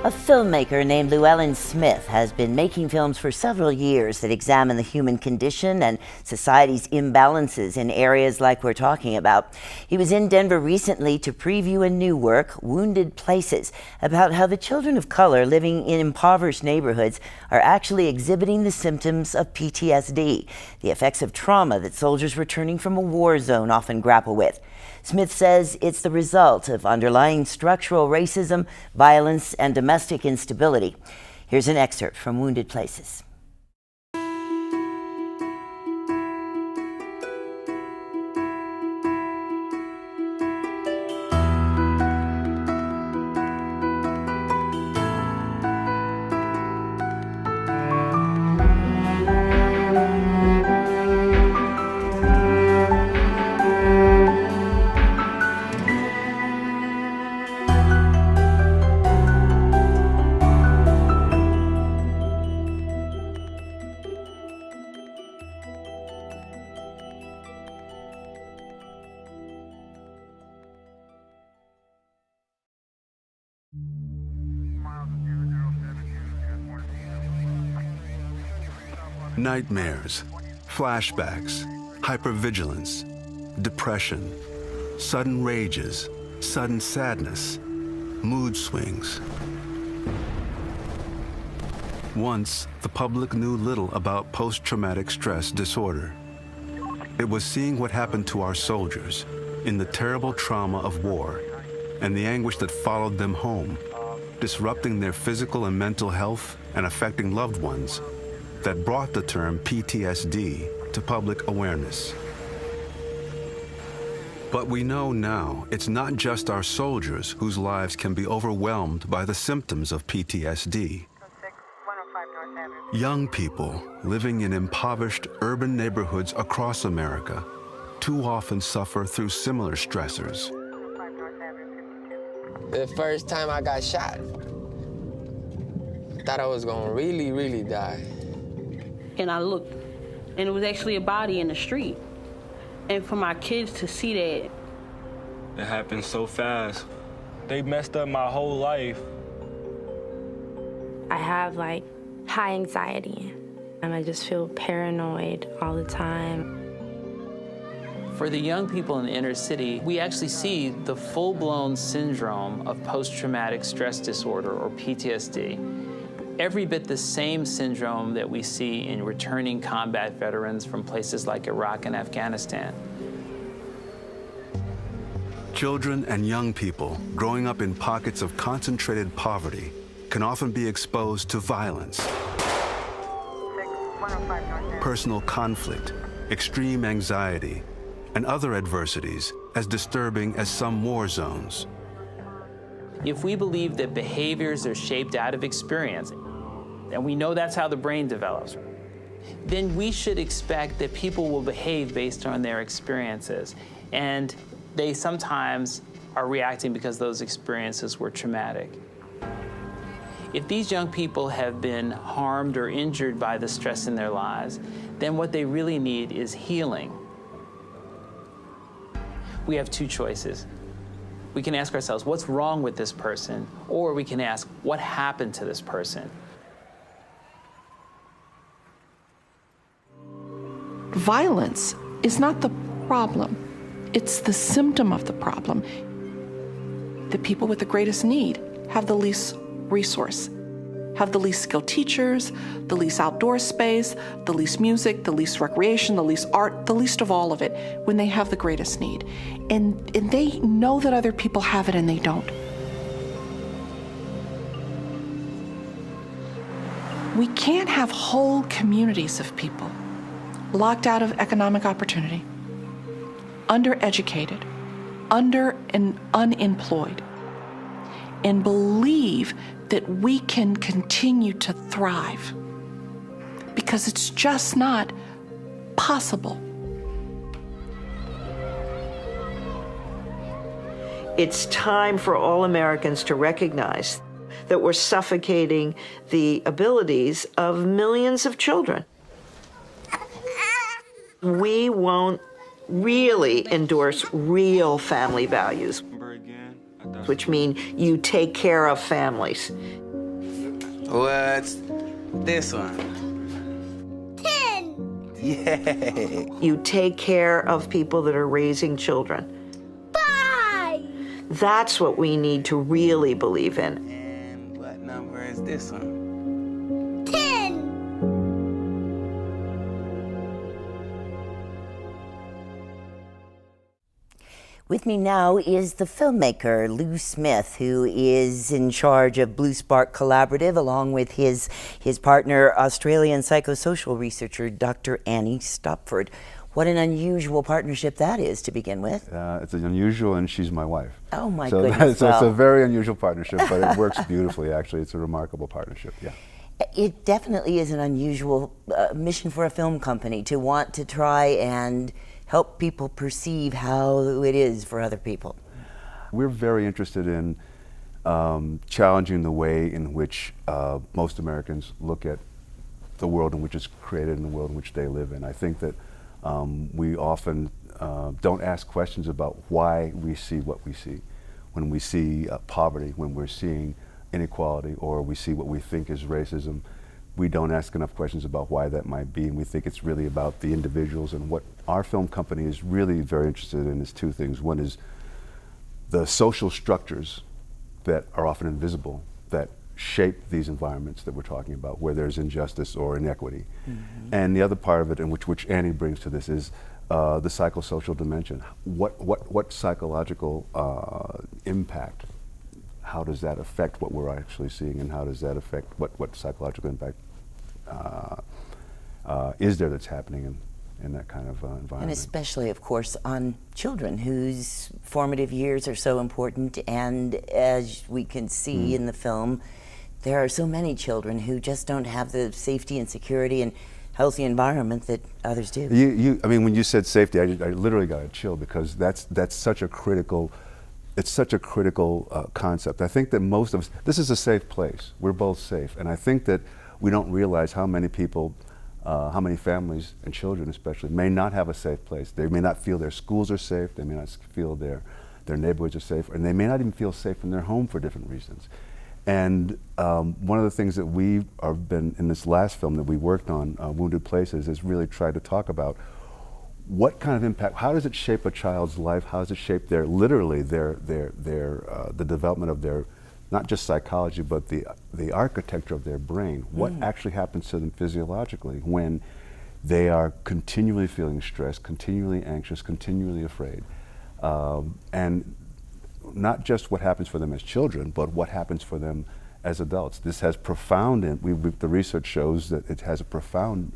A filmmaker named Llewellyn Smith has been making films for several years that examine the human condition and society's imbalances in areas like we're talking about. He was in Denver recently to preview a new work, Wounded Places, about how the children of color living in impoverished neighborhoods are actually exhibiting the symptoms of PTSD, the effects of trauma that soldiers returning from a war zone often grapple with. Smith says it's the result of underlying structural racism, violence, and domestic instability. Here's an excerpt from Wounded Places. Nightmares, flashbacks, hypervigilance, depression, sudden rages, sudden sadness, mood swings. Once, the public knew little about post-traumatic stress disorder. It was seeing what happened to our soldiers in the terrible trauma of war and the anguish that followed them home, disrupting their physical and mental health and affecting loved ones, that brought the term PTSD to public awareness. But we know now it's not just our soldiers whose lives can be overwhelmed by the symptoms of PTSD. Young people living in impoverished urban neighborhoods across America too often suffer through similar stressors. The first time I got shot, I thought I was gonna really die. And I looked, and it was actually a body in the street. And for my kids to see that. It happened so fast. They messed up my whole life. I have high anxiety, and I just feel paranoid all the time. For the young people in the inner city, we actually see the full-blown syndrome of post-traumatic stress disorder, or PTSD. Every bit the same syndrome that we see in returning combat veterans from places like Iraq and Afghanistan. Children and young people growing up in pockets of concentrated poverty can often be exposed to violence, personal conflict, extreme anxiety, and other adversities as disturbing as some war zones. If we believe that behaviors are shaped out of experience, and we know that's how the brain develops, then we should expect that people will behave based on their experiences. And they sometimes are reacting because those experiences were traumatic. If these young people have been harmed or injured by the stress in their lives, then what they really need is healing. We have two choices. We can ask ourselves, what's wrong with this person? Or we can ask, what happened to this person? Violence is not the problem. It's the symptom of the problem. The people with the greatest need have the least resource, have the least skilled teachers, the least outdoor space, the least music, the least recreation, the least art, the least of all of it when they have the greatest need. And they know that other people have it and they don't. We can't have whole communities of people locked out of economic opportunity, undereducated, under and unemployed, and believe that we can continue to thrive, because it's just not possible. It's time for all Americans to recognize that we're suffocating the abilities of millions of children. We won't really endorse real family values, which mean you take care of families. What's this one? 10. Yay! You take care of people that are raising children. 5. That's what we need to really believe in. And what number is this one? 10. With me now is the filmmaker, Lew Smith, who is in charge of Blue Spark Collaborative, along with his partner, Australian psychosocial researcher, Dr. Annie Stopford. What an unusual partnership that is to begin with. It's unusual, and she's my wife. Oh my so goodness. So it's a very unusual partnership, but it works beautifully, actually. It's a remarkable partnership, yeah. It definitely is an unusual mission for a film company to want to try and help people perceive how it is for other people. We're very interested in challenging the way in which most Americans look at the world in which it's created and the world in which they live in. I think that we often don't ask questions about why we see what we see. When we see poverty, when we're seeing inequality, or we see what we think is racism, we don't ask enough questions about why that might be, and we think it's really about the individuals. And what our film company is really very interested in is two things. One is the social structures that are often invisible, that shape these environments that we're talking about, where there's injustice or inequity. Mm-hmm. And the other part of it, and which Annie brings to this, is the psychosocial dimension. What psychological impact, how does that affect what we're actually seeing, and how does that affect what psychological impact is there that's happening in that kind of environment? And especially, of course, on children whose formative years are so important, and as we can see in the film, there are so many children who just don't have the safety and security and healthy environment that others do. I mean, when you said safety, I literally got a chill, because that's such a critical, it's such a critical concept. I think that most of us, this is a safe place. We're both safe. And I think that we don't realize how many people, how many families and children especially, may not have a safe place. They may not feel their schools are safe, they may not feel their neighborhoods are safe, and they may not even feel safe in their home for different reasons. And one of the things that we have been, in this last film that we worked on, Wounded Places, is really try to talk about what kind of impact, how does it shape a child's life, how does it shape their, literally the development of their, not just psychology, but the architecture of their brain. What actually happens to them physiologically when they are continually feeling stressed, continually anxious, continually afraid. And not just what happens for them as children, but what happens for them as adults. This has profound, the research shows that it has a profound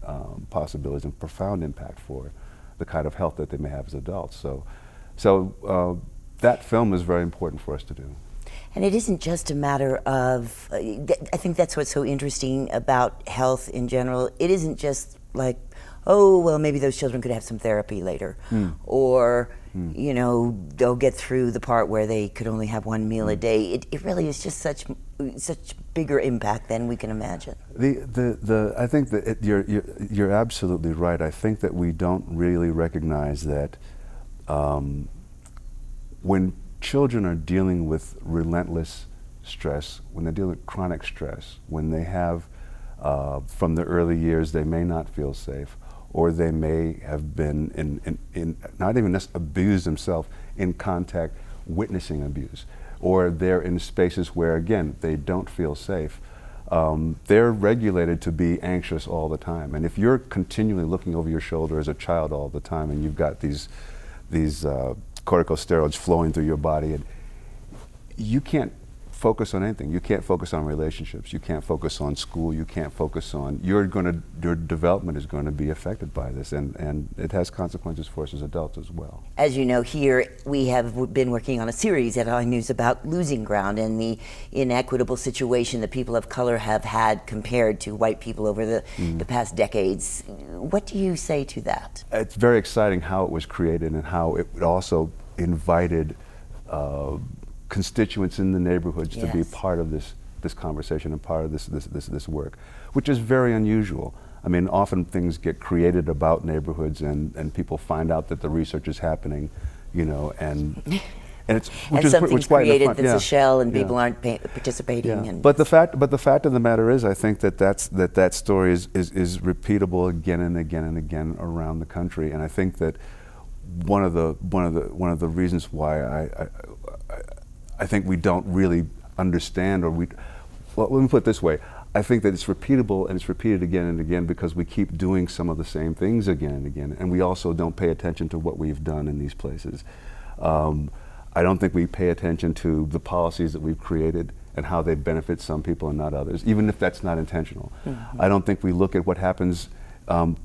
possibilities and profound impact for the kind of health that they may have as adults. So that film is very important for us to do. And it isn't just a matter of, I think that's what's so interesting about health in general. It isn't just like, oh, well, maybe those children could have some therapy later. Or, you know, they'll get through the part where they could only have one meal a day. It really is just such bigger impact than we can imagine. I think that you're absolutely right. I think that we don't really recognize that when children are dealing with relentless stress, when they deal with chronic stress, when they have, from the early years, they may not feel safe, or they may have been in not even just abused themselves, in contact witnessing abuse, or they're in spaces where, again, they don't feel safe. They're regulated to be anxious all the time. And if you're continually looking over your shoulder as a child all the time, and you've got these corticosteroids flowing through your body, and you can't focus on anything. You can't focus on relationships. You can't focus on school. You can't focus on, your development is going to be affected by this, and it has consequences for us as adults as well. As you know, here we have been working on a series at iNews about losing ground and the inequitable situation that people of color have had compared to white people over the past decades. What do you say to that? It's very exciting how it was created and how it also invited constituents in the neighborhoods to be part of this conversation and part of this work, which is very unusual. I mean, often things get created about neighborhoods, and people find out that the research is happening, you know, and and it's something's right in the created front. that's Yeah. a shell, and Yeah. people aren't participating. Yeah. And But the fact of the matter is, I think that story is repeatable again and again and again around the country, and I think that one of the reasons why I think we don't really understand, or well, let me put it this way. I think that it's repeatable and it's repeated again and again because we keep doing some of the same things again and again, and we also don't pay attention to what we've done in these places. I don't think we pay attention to the policies that we've created and how they benefit some people and not others, even if that's not intentional. Mm-hmm. I don't think we look at what happens I'm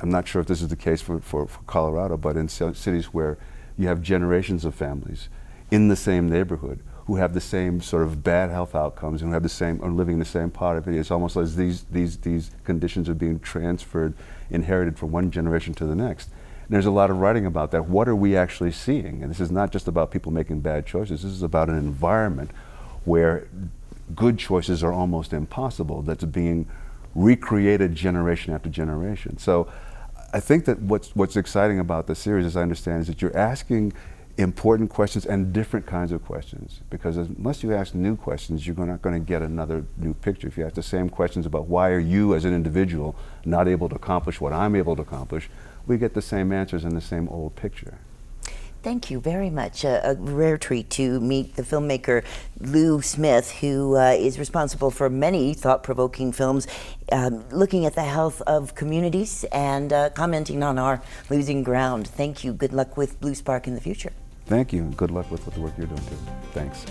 not sure if this is the case for Colorado, but in cities where you have generations of families in the same neighborhood who have the same sort of bad health outcomes and who have the same, are living in the same poverty. It's almost as these conditions are being transferred, inherited from one generation to the next. And there's a lot of writing about that. What are we actually seeing? And this is not just about people making bad choices. This is about an environment where good choices are almost impossible, that's being recreated generation after generation. So I think that what's exciting about the series, as I understand, is that you're asking important questions and different kinds of questions, because unless you ask new questions, you're not going to get another new picture. If you ask the same questions about why are you as an individual not able to accomplish what I'm able to accomplish, we get the same answers in the same old picture. Thank you very much. A rare treat to meet the filmmaker Llew Smith, who is responsible for many thought-provoking films looking at the health of communities and commenting on our losing ground. Thank you. Good luck with Blue Spark in the future. Thank you, and good luck with the work you're doing too. Thanks.